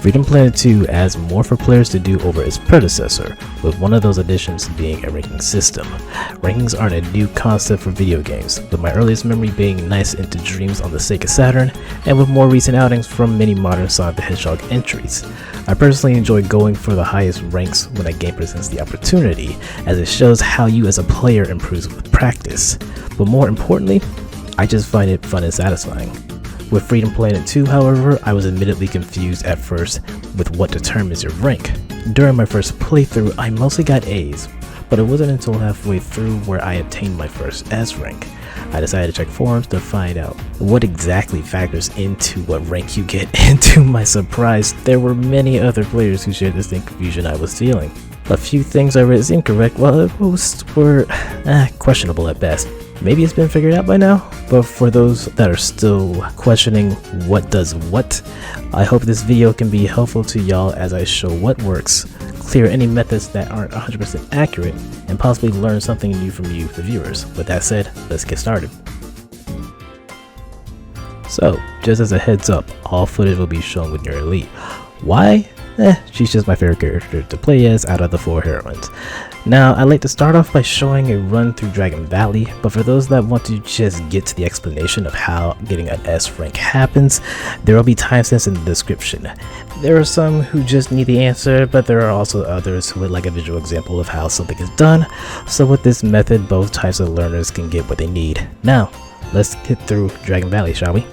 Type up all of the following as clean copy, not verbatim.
Freedom Planet 2 adds more for players to do over its predecessor, with one of those additions being a ranking system. Rankings aren't a new concept for video games, with my earliest memory being Nice into Dreams on the Sega Saturn, and with more recent outings from many modern Sonic the Hedgehog entries. I personally enjoy going for the highest ranks when a game presents the opportunity, as it shows how you as a player improves with practice. But more importantly, I just find it fun and satisfying. With Freedom Planet 2, however, I was admittedly confused at first with what determines your rank. During my first playthrough, I mostly got A's, but it wasn't until halfway through where I obtained my first S rank. I decided to check forums to find out what exactly factors into what rank you get, and to my surprise, there were many other players who shared the same confusion I was feeling. A few things I read as incorrect, while most were questionable at best. Maybe it's been figured out by now, but for those that are still questioning what does what, I hope this video can be helpful to y'all as I show what works, clear any methods that aren't 100% accurate, and possibly learn something new from you, the viewers. With that said, let's get started. So, just as a heads up, all footage will be shown when you're elite. Why? She's just my favorite character to play as out of the 4 heroines. Now, I'd like to start off by showing a run through Dragon Valley, but for those that want to just get to the explanation of how getting an S rank happens, there will be timestamps in the description. There are some who just need the answer, but there are also others who would like a visual example of how something is done, so with this method, both types of learners can get what they need. Now, let's get through Dragon Valley, shall we?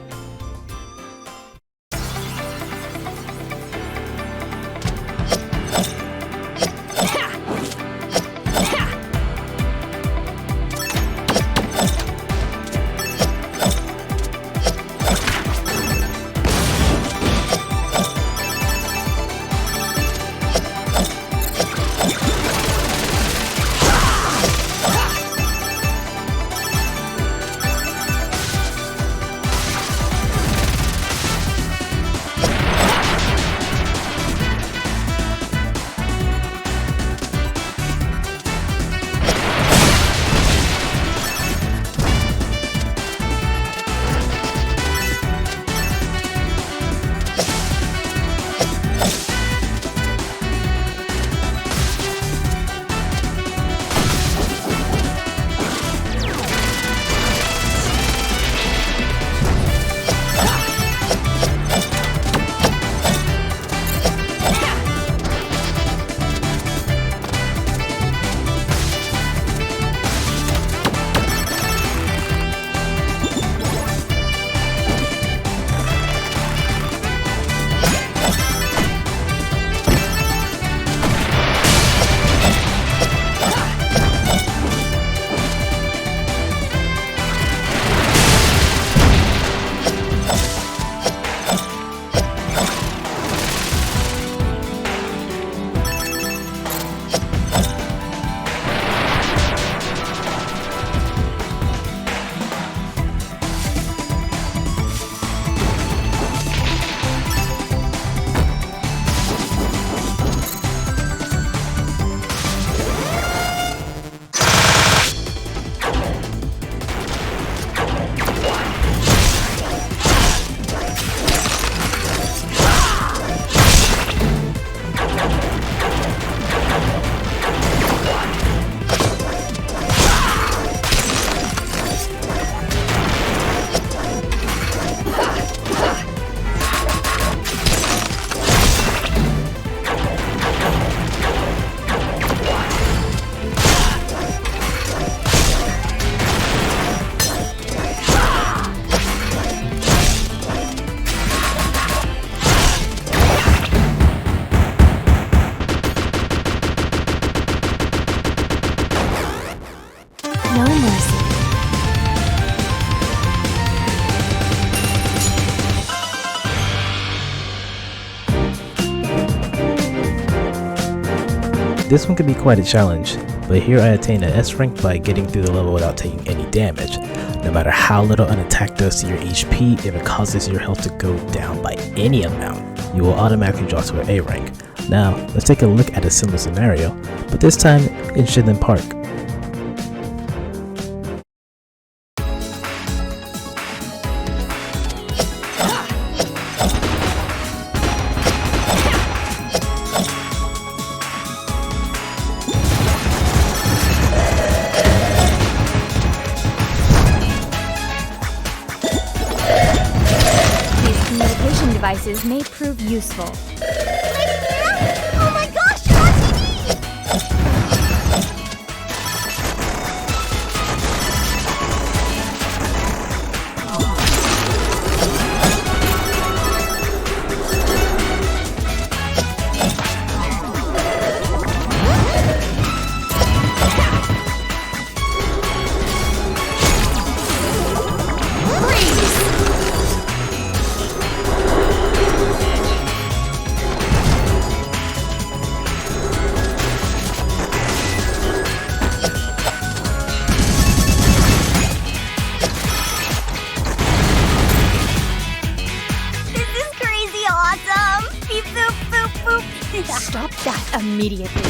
This one could be quite a challenge, but here I attained an S rank by getting through the level without taking any damage. No matter how little an attack does to your HP, if it causes your health to go down by any amount, you will automatically drop to an A rank. Now, let's take a look at a similar scenario, but this time in Shenlin Park. resources may prove useful. Oh my gosh, you're on TV! Stop that immediately.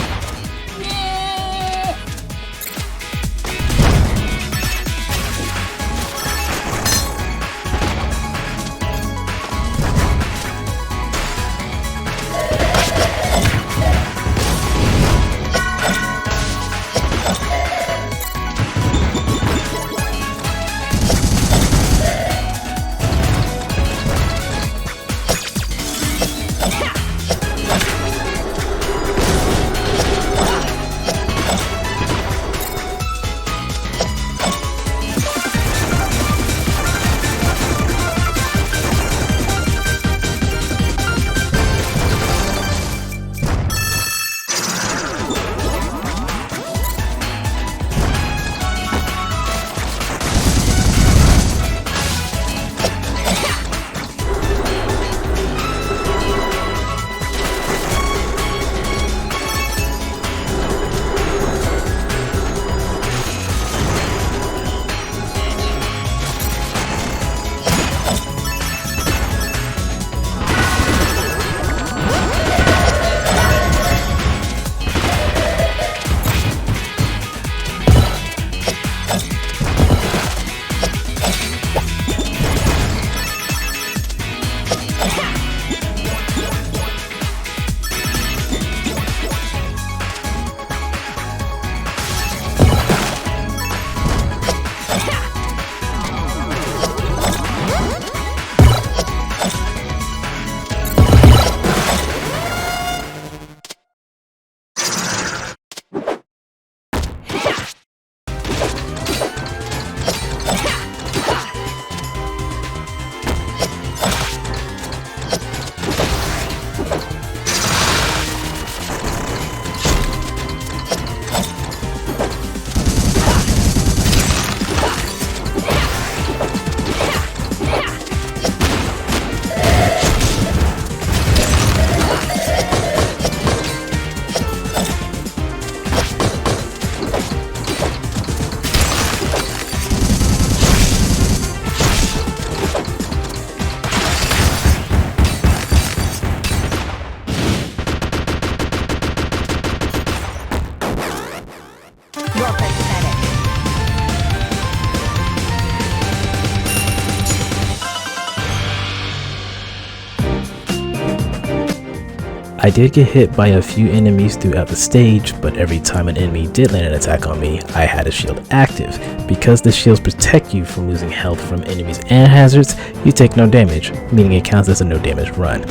I did get hit by a few enemies throughout the stage, but every time an enemy did land an attack on me, I had a shield active. Because the shields protect you from losing health from enemies and hazards, you take no damage, meaning it counts as a no damage run.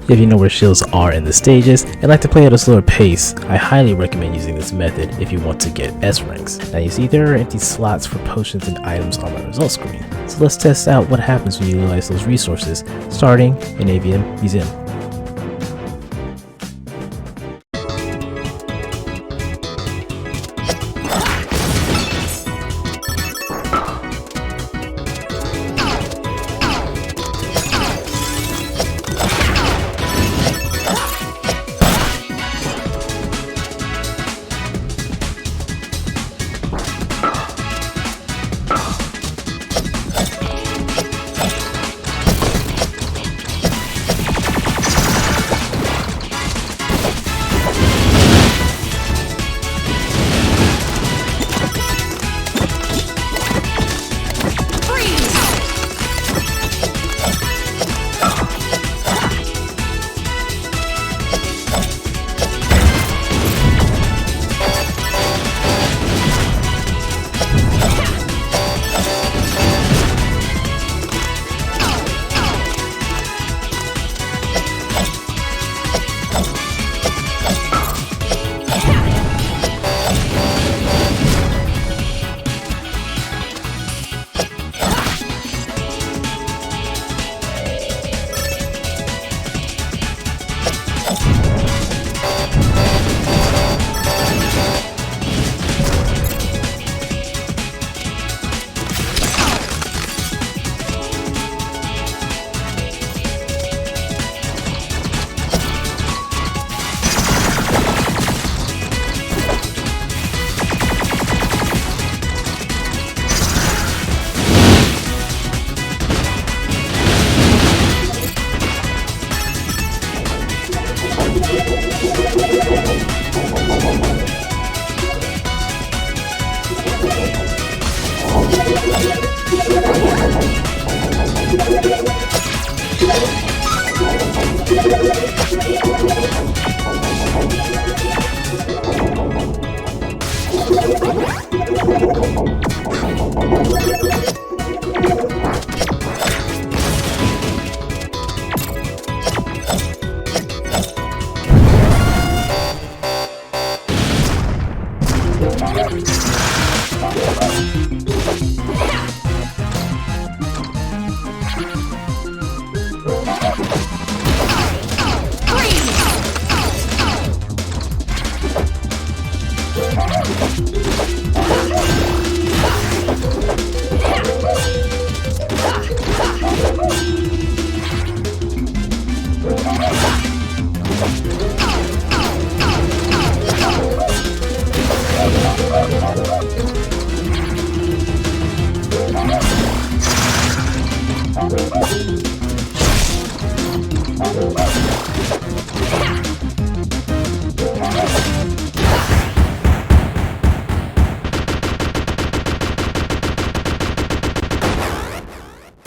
If you know where shields are in the stages and like to play at a slower pace, I highly recommend using this method if you want to get S ranks. Now you see there are empty slots for potions and items on my results screen, so let's test out what happens when you utilize those resources, starting in Avian Museum.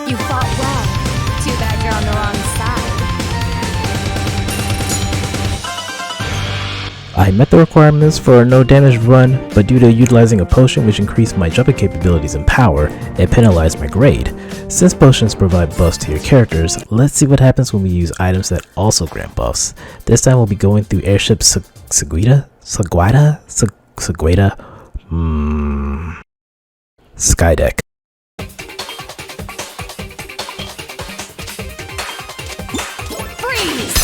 You fought well. Too bad you're on the wrong side. I met the requirements for a no damage run, but due to utilizing a potion which increased my jumping capabilities and power, it penalized my grade. Since potions provide buffs to your characters, let's see what happens when we use items that also grant buffs. This time we'll be going through Airship Sigwada? Skydeck. Freeze!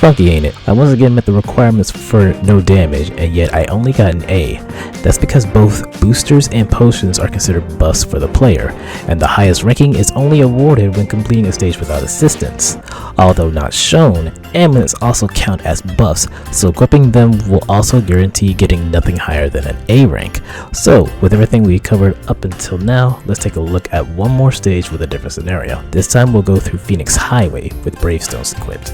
Funky, ain't it? I once again met the requirements for no damage, and yet I only got an A. That's because both boosters and potions are considered buffs for the player, and the highest ranking is only awarded when completing a stage without assistance. Although not shown, amulets also count as buffs, so equipping them will also guarantee getting nothing higher than an A rank. So, with everything we covered up until now, let's take a look at one more stage with a different scenario. This time we'll go through Phoenix Highway with Bravestones equipped.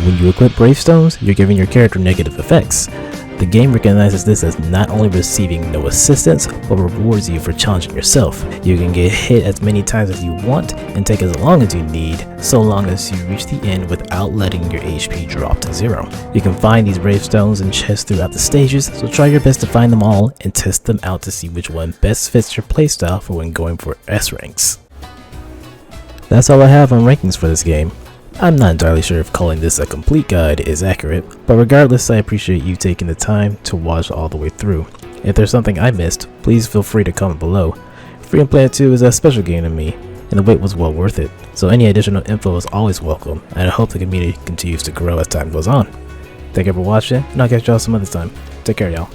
When you equip Bravestones, you're giving your character negative effects. The game recognizes this as not only receiving no assistance, but rewards you for challenging yourself. You can get hit as many times as you want and take as long as you need, so long as you reach the end without letting your HP drop to 0. You can find these Bravestones in chests throughout the stages, so try your best to find them all and test them out to see which one best fits your playstyle for when going for S ranks. That's all I have on rankings for this game. I'm not entirely sure if calling this a complete guide is accurate, but regardless, I appreciate you taking the time to watch all the way through. If there's something I missed, please feel free to comment below. Free and Play 2 is a special game to me, and the wait was well worth it, so any additional info is always welcome, and I hope the community continues to grow as time goes on. Thank you for watching, and I'll catch y'all some other time. Take care, y'all.